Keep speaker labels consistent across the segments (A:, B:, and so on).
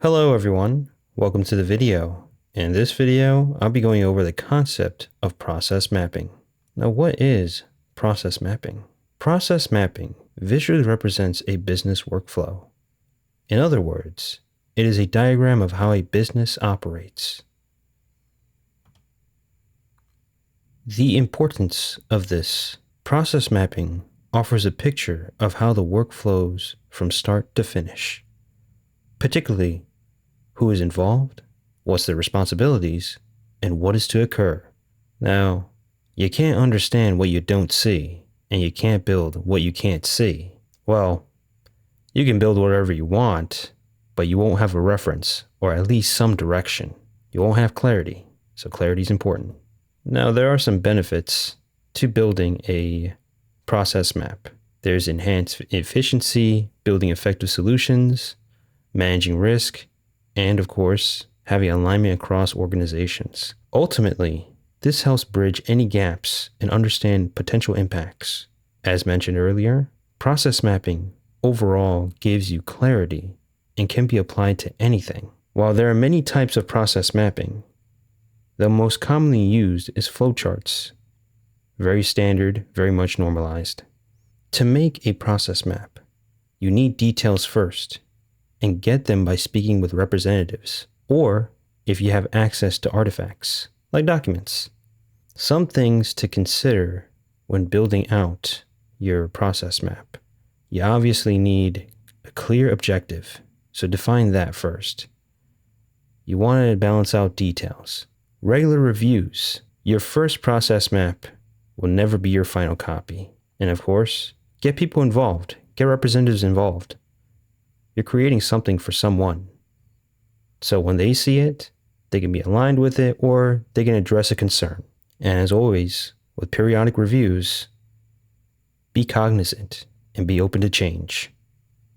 A: Hello everyone, welcome to the video. In this video, I'll be going over the concept of process mapping. Now, what is process mapping? Process mapping visually represents a business workflow. In other words, it is a diagram of how a business operates. The importance of this process mapping offers a picture of how the work flows from start to finish, particularly who is involved, what's their responsibilities, and what is to occur. Now, you can't understand what you don't see, and you can't build what you can't see. Well, you can build whatever you want, but you won't have a reference, or at least some direction. You won't have clarity, so clarity is important. Now, there are some benefits to building a process map. There's enhanced efficiency, building effective solutions, managing risk, and of course, having alignment across organizations. Ultimately, this helps bridge any gaps and understand potential impacts. As mentioned earlier, process mapping overall gives you clarity and can be applied to anything. While there are many types of process mapping, the most commonly used is flowcharts. Very standard, very much normalized. To make a process map, you need details first, and get them by speaking with representatives, or if you have access to artifacts, like documents. Some things to consider when building out your process map. You obviously need a clear objective, so define that first. You want to balance out details. Regular reviews. Your first process map will never be your final copy. And of course, get people involved, get representatives involved. You're creating something for someone. So when they see it, they can be aligned with it, or they can address a concern. And as always, with periodic reviews, be cognizant and be open to change.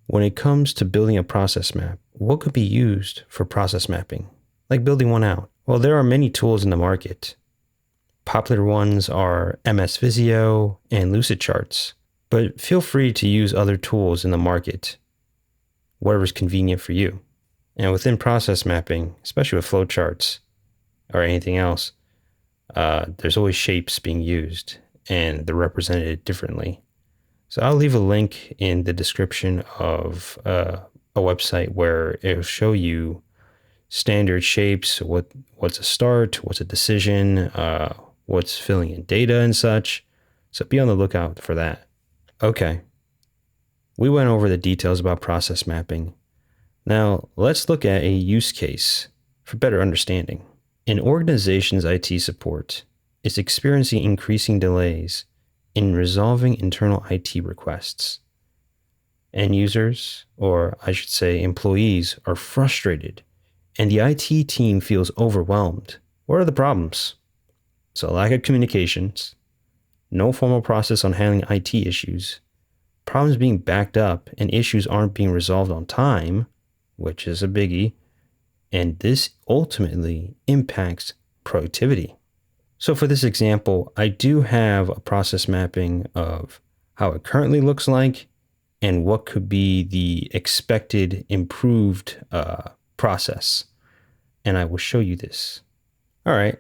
A: When it comes to building a process map, what could be used for process mapping? Like building one out. Well, there are many tools in the market. Popular ones are MS Visio and Lucid Charts, but feel free to use other tools in the market, whatever's convenient for you. And within process mapping, especially with flowcharts or anything else, there's always shapes being used and they're represented differently. So I'll leave a link in the description of a website where it'll show you standard shapes, what's a start, what's a decision, what's filling in data and such. So be on the lookout for that. Okay. We went over the details about process mapping. Now, let's look at a use case for better understanding. An organization's IT support is experiencing increasing delays in resolving internal IT requests. End users, or I should say employees, are frustrated, and the IT team feels overwhelmed. What are the problems? So, lack of communications, no formal process on handling IT issues, problems being backed up, and issues aren't being resolved on time, which is a biggie, and this ultimately impacts productivity. So for this example, I do have a process mapping of how it currently looks like and what could be the expected improved process. And I will show you this. All right.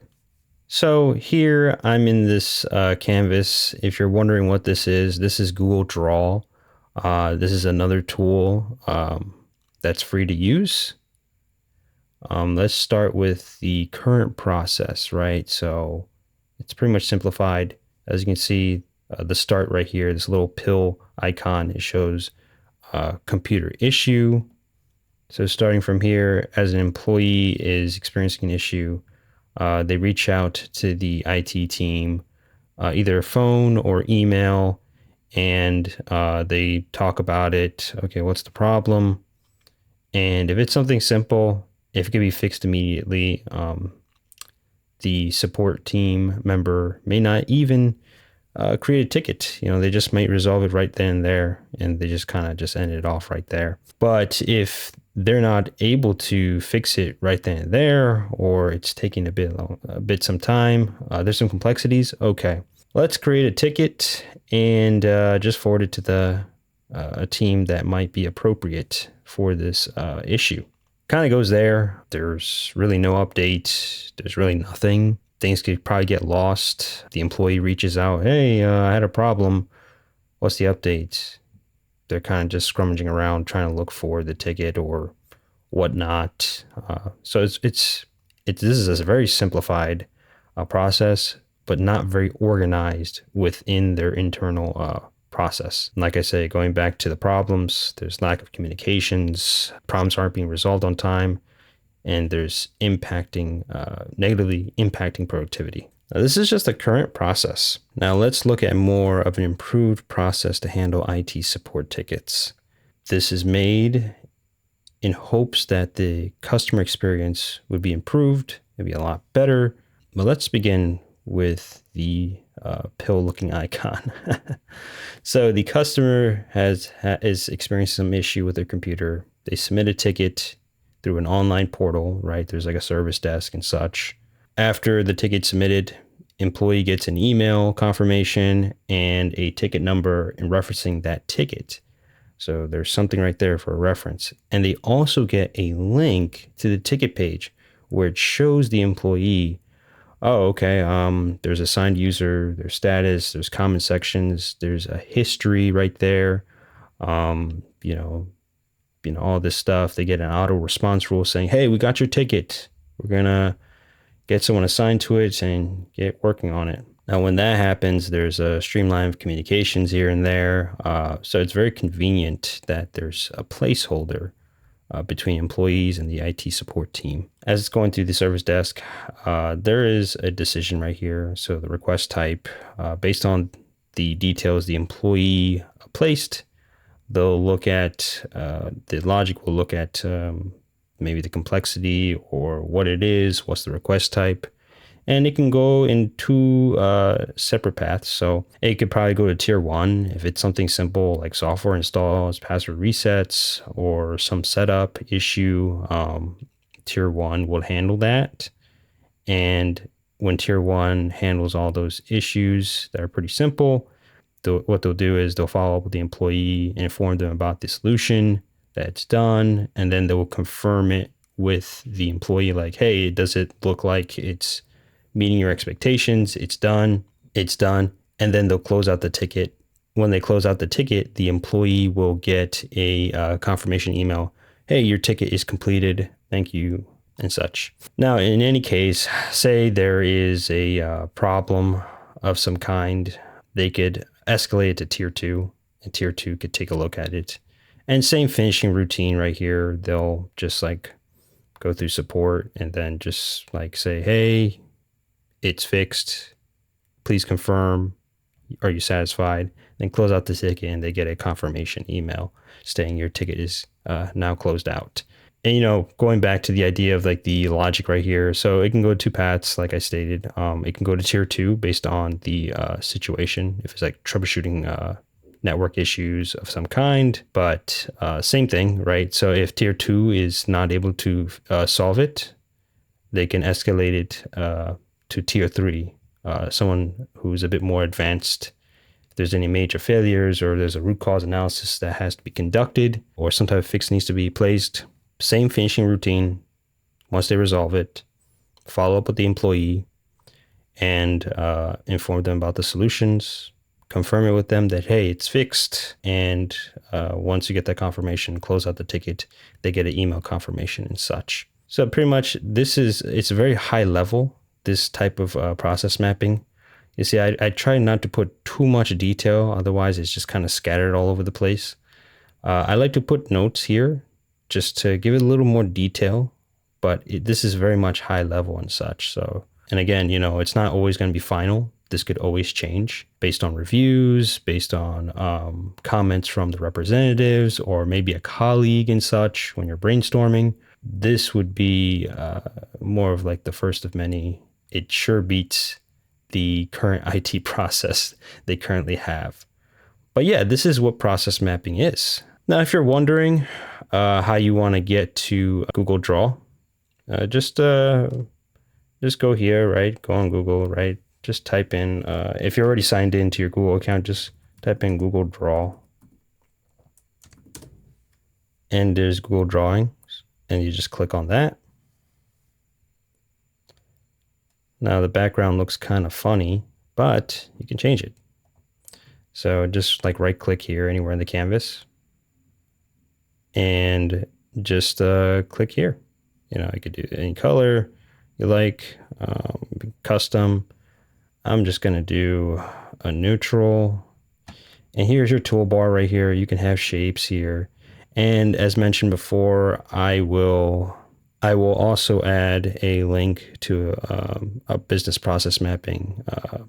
A: So here I'm in this canvas. If you're wondering what this is Google Draw. This is another tool that's free to use. Let's start with the current process, right? So it's pretty much simplified. As you can see, the start right here, this little pill icon, it shows computer issue. So starting from here, as an employee is experiencing an issue, they reach out to the IT team, either phone or email, and they talk about it. Okay, what's the problem? And if it's something simple, if it can be fixed immediately, the support team member may not even create a ticket. They just might resolve it right then and there, and they just kind of just end it off right there. But if they're not able to fix it right then and there, or it's taking a bit some time, there's some complexities. Okay, let's create a ticket and just forward it to a team that might be appropriate for this issue. Kind of goes there. There's really no update. There's really nothing. Things could probably get lost. The employee reaches out, hey, I had a problem. What's the update? They're kind of just scrummaging around trying to look for the ticket or whatnot. So this is a very simplified process, but not very organized within their internal process. And like I say, going back to the problems, there's lack of communications, problems aren't being resolved on time, and there's negatively impacting productivity. Now, this is just the current process. Now let's look at more of an improved process to handle IT support tickets. This is made in hopes that the customer experience would be improved, maybe a lot better. But let's begin with the pill-looking icon. So the customer is experiencing some issue with their computer. They submit a ticket through an online portal, right? There's like a service desk and such. After the ticket submitted, employee gets an email confirmation and a ticket number in referencing that ticket. So there's something right there for a reference. And they also get a link to the ticket page where it shows the employee, oh, okay, there's assigned user, there's status, there's comment sections, there's a history right there. All this stuff. They get an auto response rule saying, hey, we got your ticket. We're going to get someone assigned to it and get working on it. Now, when that happens, there's a streamline of communications here and there. So it's very convenient that there's a placeholder between employees and the IT support team. As it's going through the service desk, there is a decision right here. So the request type, based on the details the employee placed, they'll look at, the logic will look at maybe the complexity or what it is, what's the request type. And it can go in two separate paths. So it could probably go to tier 1 if it's something simple like software installs, password resets, or some setup issue. Tier 1 will handle that. And when tier 1 handles all those issues that are pretty simple, what they'll do is they'll follow up with the employee and inform them about the solution that's done. And then they will confirm it with the employee like, hey, does it look like it's meeting your expectations? It's done. And then they'll close out the ticket. When they close out the ticket, the employee will get a confirmation email. Hey, your ticket is completed. Thank you, and such. Now, in any case, say there is a problem of some kind, they could escalate it to tier 2, and tier 2 could take a look at it. And same finishing routine right here. They'll just like go through support and then just like say, hey, it's fixed. Please confirm. Are you satisfied? Then close out the ticket and they get a confirmation email saying your ticket is now closed out. And, going back to the idea of like the logic right here. So it can go two paths, like I stated. It can go to tier 2 based on the situation. If it's like troubleshooting network issues of some kind, but same thing, right? So if tier 2 is not able to solve it, they can escalate it to tier 3, someone who's a bit more advanced. If there's any major failures or there's a root cause analysis that has to be conducted or some type of fix needs to be placed, same finishing routine. Once they resolve it, follow up with the employee and inform them about the solutions, confirm it with them that, hey, it's fixed. And once you get that confirmation, close out the ticket, they get an email confirmation and such. So pretty much it's a very high level, this type of process mapping. You see, I try not to put too much detail, otherwise it's just kind of scattered all over the place. I like to put notes here just to give it a little more detail, but this is very much high level and such. So, and again, it's not always going to be final. This could always change based on reviews, based on comments from the representatives, or maybe a colleague and such when you're brainstorming. This would be more of like the first of many. It sure beats the current IT process they currently have. But yeah, this is what process mapping is. Now, if you're wondering how you want to get to Google Draw, just go here, right? Go on Google, right? Just type in, if you're already signed into your Google account, just type in Google Draw. And there's Google Drawings. and you just click on that. Now the background looks kind of funny, but you can change it. So just like right click here anywhere in the canvas and just click here. You know, I could do any color you like, custom. I'm just going to do a neutral. And here's your toolbar right here. You can have shapes here. And as mentioned before, I will also add a link to a business process mapping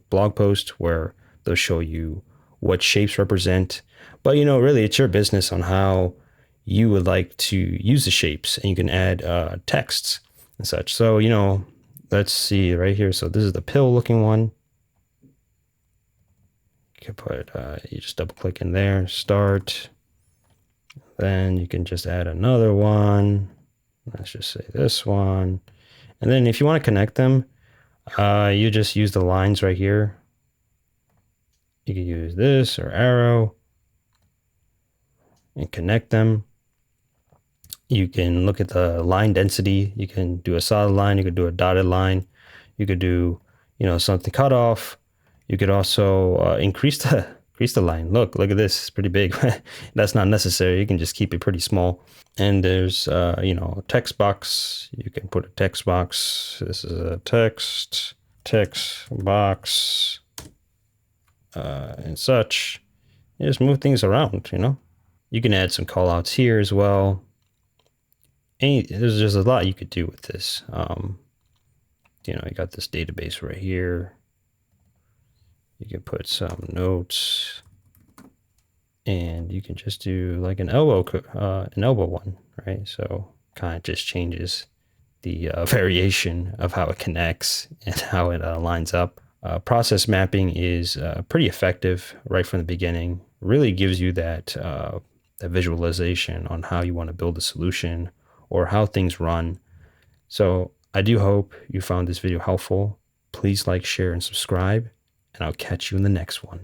A: blog post where they'll show you what shapes represent. But, you know, really it's your business on how you would like to use the shapes, and you can add texts and such. So, you know, let's see right here. So this is the pill looking one. You can put, you just double click in there, start. Then you can just add another one. Let's just say this one. And then if you want to connect them, you just use the lines right here. You can use this or arrow and connect them. You can look at the line density. You can do a solid line. You could do a dotted line. You could do, you know, something cut off. You could also increase the line. Look at this. It's pretty big. That's not necessary. You can just keep it pretty small. And there's, you know, text box. You can put a text box. This is a text box, and such. You just move things around, you know. You can add some call outs here as well. There's just a lot you could do with this. You know, you got this database right here. You can put some notes, and you can just do like an elbow one, right? So kind of just changes the variation of how it connects and how it lines up. Process mapping is pretty effective right from the beginning. Really gives you that visualization on how you want to build a solution or how things run. So I do hope you found this video helpful. Please like, share, and subscribe, and I'll catch you in the next one.